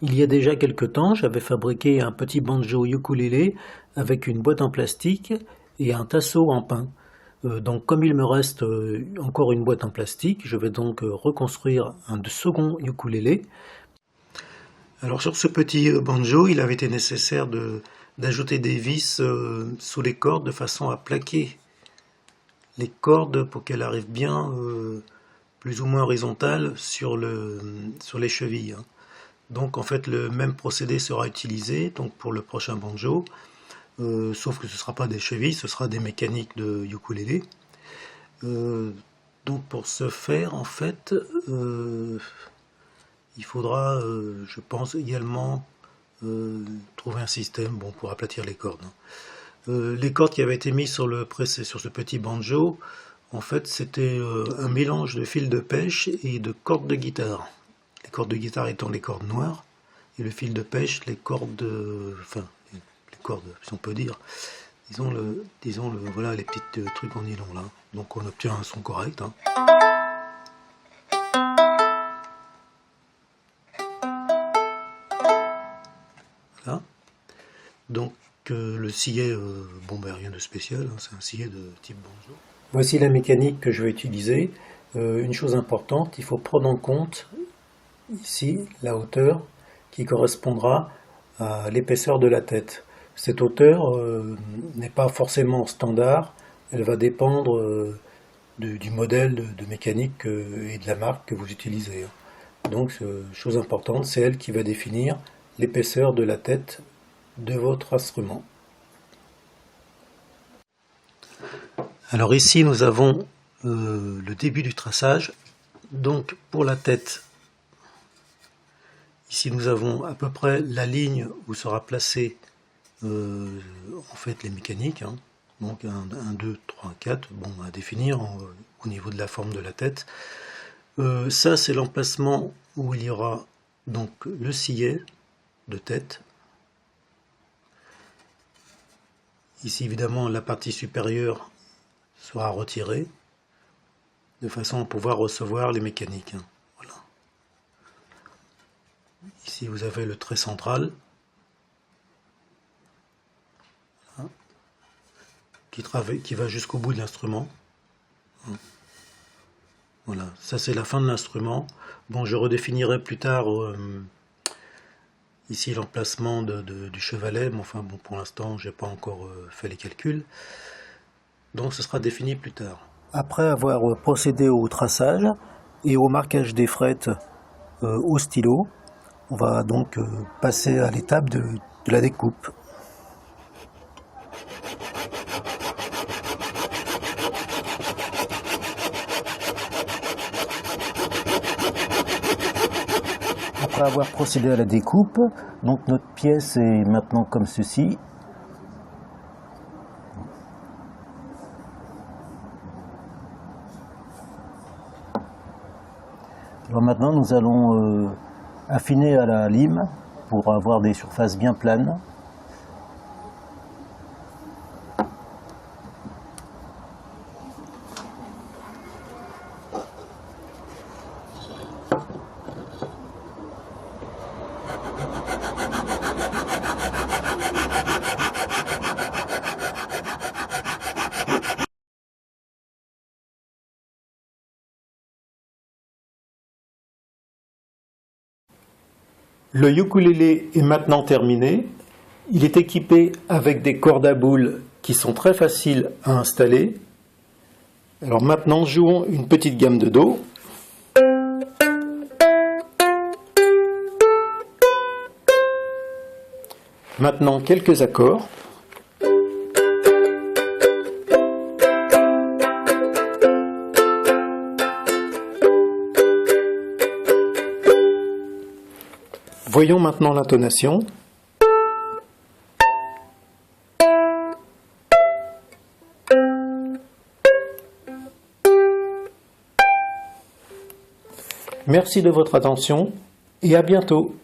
Il y a déjà quelque temps, j'avais fabriqué un petit banjo ukulélé avec une boîte en plastique et un tasseau en pin. Donc comme il me reste encore une boîte en plastique, je vais donc reconstruire un second ukulélé. Alors sur ce petit banjo, il avait été nécessaire d'ajouter des vis sous les cordes de façon à plaquer les cordes pour qu'elles arrivent bien plus ou moins horizontales sur les chevilles. Donc en fait le même procédé sera utilisé donc pour le prochain banjo, sauf que ce ne sera pas des chevilles, ce sera des mécaniques de ukulélé. Donc pour ce faire en fait il faudra je pense également trouver un système pour aplatir les cordes. Les cordes qui avaient été mises sur ce petit banjo, en fait c'était un mélange de fil de pêche et de cordes de guitare. Les cordes de guitare étant les cordes noires, et le fil de pêche, les cordes, les cordes, si on peut dire, voilà, les petits trucs en nylon là. Donc on obtient un son correct. Voilà. Donc le sillet, rien de spécial, c'est un sillet de type banjo. Voici la mécanique que je vais utiliser. Une chose importante, il faut prendre en compte ici la hauteur qui correspondra à l'épaisseur de la tête. Cette hauteur n'est pas forcément standard, elle va dépendre du modèle de mécanique et de la marque que vous utilisez. Donc, chose importante, c'est elle qui va définir l'épaisseur de la tête de votre instrument. Alors ici, nous avons le début du traçage. Donc, pour la tête, ici nous avons à peu près la ligne où sera placé en fait les mécaniques. Donc 1, 2, 3, 4, à définir au niveau de la forme de la tête. Ça c'est l'emplacement où il y aura donc le sillet de tête. Ici évidemment la partie supérieure sera retirée de façon à pouvoir recevoir les mécaniques. Voilà. Ici vous avez le trait central qui va jusqu'au bout de l'instrument. Voilà, ça c'est la fin de l'instrument. Je redéfinirai plus tard ici l'emplacement du chevalet, mais pour l'instant j'ai pas encore fait les calculs. Donc ce sera défini plus tard. Après avoir procédé au traçage et au marquage des frettes au stylo, on va donc passer à l'étape de la découpe. Après avoir procédé à la découpe, donc notre pièce est maintenant comme ceci. Alors maintenant nous allons affiner à la lime pour avoir des surfaces bien planes. Le ukulélé est maintenant terminé. Il est équipé avec des cordes à boules qui sont très faciles à installer. Alors maintenant, jouons une petite gamme de Do. Maintenant, quelques accords. Voyons maintenant l'intonation. Merci de votre attention et à bientôt.